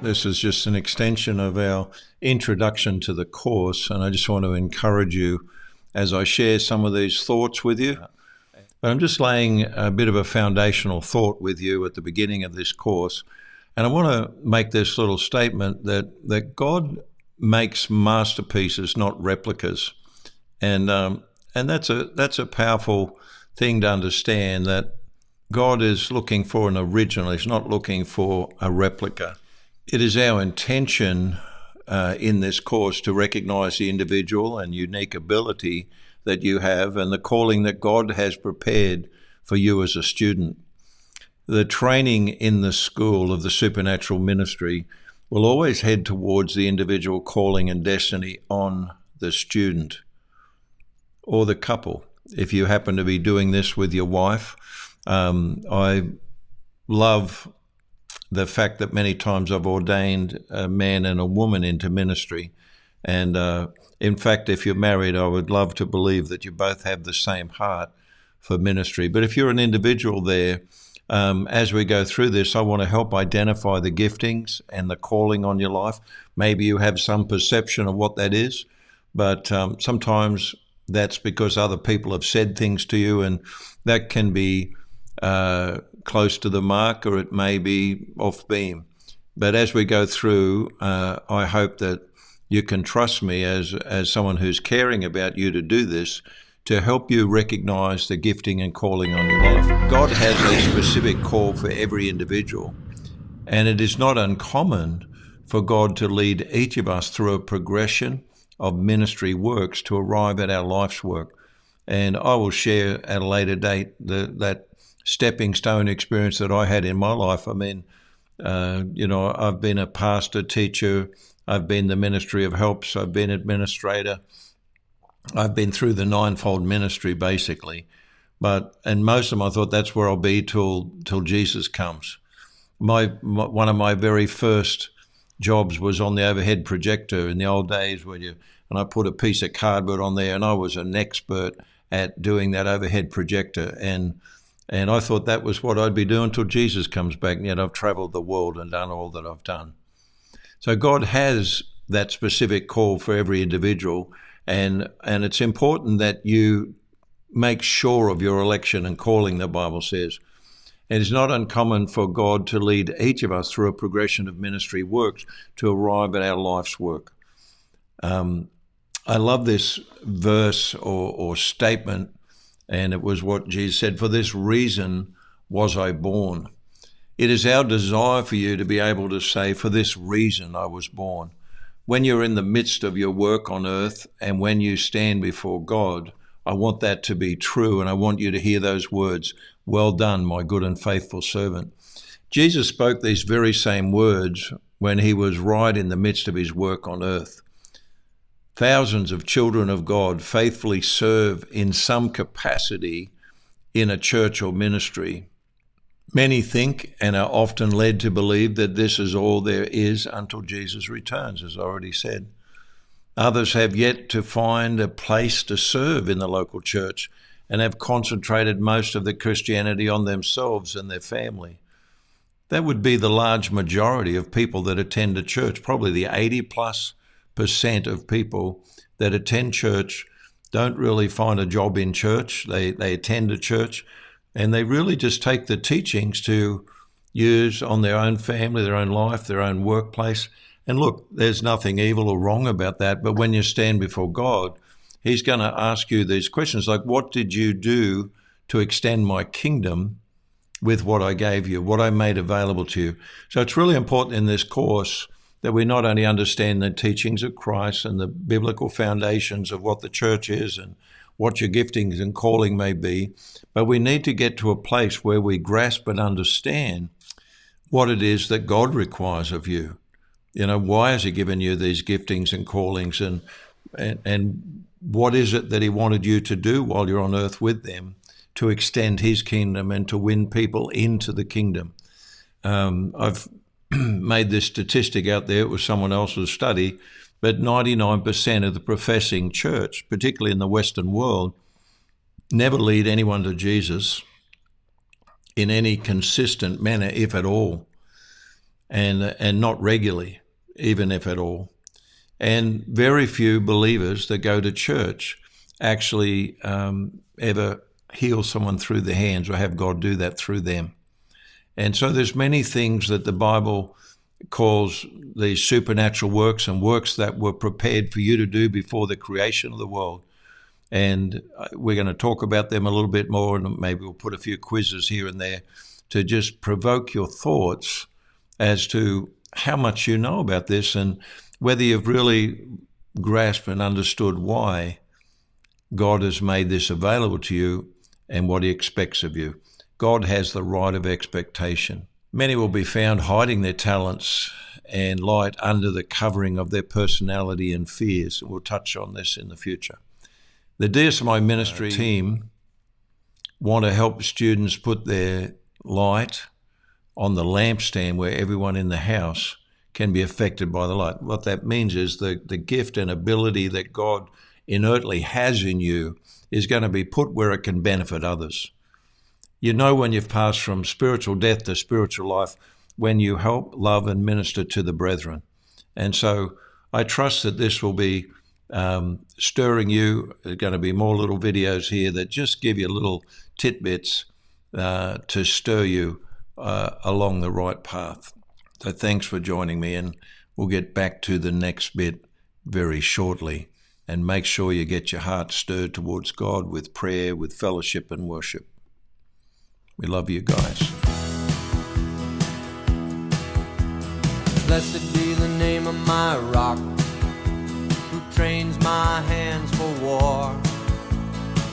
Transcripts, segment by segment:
This is just an extension of our introduction to the course, and I just want to encourage you as I share some of these thoughts with you. But I'm just laying a bit of a foundational thought with you at the beginning of this course, and I want to make this little statement that God makes masterpieces, not replicas, and that's a powerful thing to understand, that God is looking for an original. He's not looking for a replica. It is our intention in this course to recognize the individual and unique ability that you have and the calling that God has prepared for you as a student. The training in the school of the supernatural ministry will always head towards the individual calling and destiny on the student or the couple. If you happen to be doing this with your wife, I love the fact that many times I've ordained a man and a woman into ministry. And in fact, if you're married, I would love to believe that you both have the same heart for ministry. But if you're an individual there, as we go through this, I want to help identify the giftings and the calling on your life. Maybe you have some perception of what that is, but sometimes that's because other people have said things to you, and that can be close to the mark, or it may be off beam. But as we go through, I hope that you can trust me as someone who's caring about you to do this, to help you recognize the gifting and calling on your life. God has a specific call for every individual, and it is not uncommon for God to lead each of us through a progression of ministry works to arrive at our life's work. And I will share at a later date that stepping stone experience that I had in my life. I mean, I've been a pastor, teacher, I've been the ministry of helps, I've been administrator, I've been through the ninefold ministry basically. And most of them, I thought that's where I'll be till Jesus comes. One of my very first jobs was on the overhead projector in the old days, and I put a piece of cardboard on there, and I was an expert at doing that overhead projector. And I thought that was what I'd be doing till Jesus comes back, and yet I've traveled the world and done all that I've done. So God has that specific call for every individual, and it's important that you make sure of your election and calling, the Bible says. It is not uncommon for God to lead each of us through a progression of ministry works to arrive at our life's work. I love this verse or statement, and it was what Jesus said, "For this reason was I born." It is our desire for you to be able to say, "For this reason I was born." When you're in the midst of your work on earth and when you stand before God, I want that to be true, and I want you to hear those words, "Well done, my good and faithful servant." Jesus spoke these very same words when he was right in the midst of his work on earth. Thousands of children of God faithfully serve in some capacity in a church or ministry. Many think and are often led to believe that this is all there is until Jesus returns, as I already said. Others have yet to find a place to serve in the local church and have concentrated most of their Christianity on themselves and their family. That would be the large majority of people that attend a church. Probably the 80+% of people that attend church don't really find a job in church. They attend a church, and they really just take the teachings to use on their own family, their own life, their own workplace. And look, there's nothing evil or wrong about that. But when you stand before God, he's going to ask you these questions like, what did you do to extend my kingdom with what I gave you, what I made available to you? So it's really important in this course that we not only understand the teachings of Christ and the biblical foundations of what the church is and what your giftings and calling may be, but we need to get to a place where we grasp and understand what it is that God requires of you. Why has he given you these giftings and callings, and what is it that he wanted you to do while you're on earth with them to extend his kingdom and to win people into the kingdom? I've made this statistic out there. It was someone else's study, but 99% of the professing church, particularly in the Western world, never lead anyone to Jesus in any consistent manner, if at all. and not regularly, even if at all. And very few believers that go to church actually ever heal someone through their hands or have God do that through them. And so there's many things that the Bible calls these supernatural works and works that were prepared for you to do before the creation of the world. And we're going to talk about them a little bit more, and maybe we'll put a few quizzes here and there to just provoke your thoughts as to how much you know about this and whether you've really grasped and understood why God has made this available to you and what he expects of you. God has the right of expectation. Many will be found hiding their talents and light under the covering of their personality and fears. We'll touch on this in the future. The DSMI ministry team want to help students put their light on the lampstand where everyone in the house can be affected by the light. What that means is the gift and ability that God inertly has in you is going to be put where it can benefit others. You know when you've passed from spiritual death to spiritual life when you help, love, and minister to the brethren. And so I trust that this will be stirring you. There are going to be more little videos here that just give you little tidbits to stir you along the right path. So thanks for joining me, and we'll get back to the next bit very shortly. And make sure you get your heart stirred towards God with prayer, with fellowship and worship. We love you guys. Blessed be the name of my rock, who trains my hands for war,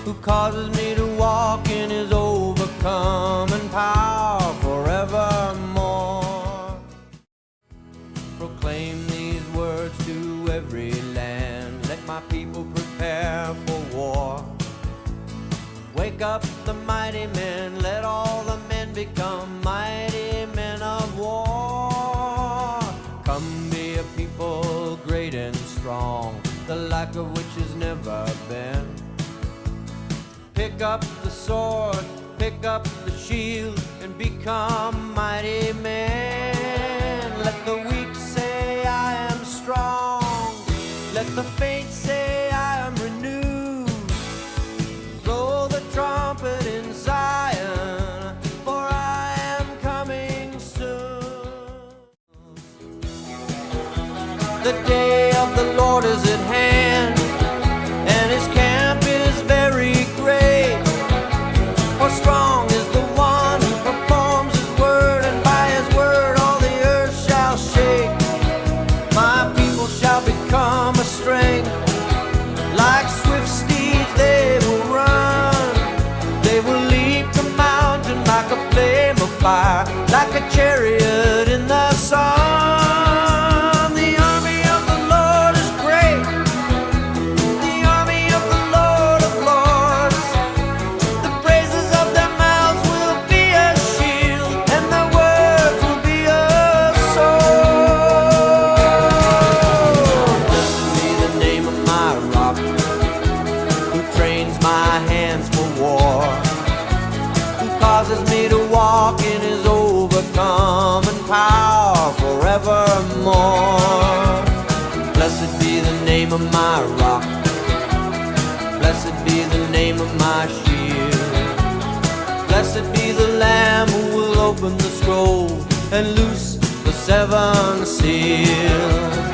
who causes me to walk in his overcoming power forevermore. Proclaim these words to every land, let my people prepare for war. Wake up the mighty men, let all the men become mighty men of war. Come be a people great and strong, the like of which has never been. Pick up the sword, pick up the shield, and become mighty men. Let the weak say I am strong, let the faint say I am renewed. Blow the trumpet in Zion, for I am coming soon. The day of the Lord is at hand, and his camp is very great. For strong is the one who performs his word, and by his word all the earth shall shake. My people shall become a strength, like swift steeds they will run. They will leap the mountain like a flame of fire, like a chariot in the sun. The army of the Lord is great, the army of the Lord of lords. The praises of their mouths will be a shield, and their words will be a sword. Blessed be the name of my rock, who trains my hands for war, who causes me to walk in his overcoming power forevermore. Blessed be the name of my rock, blessed be the name of my shield. Blessed be the Lamb who will open the scroll and loose the seven seals.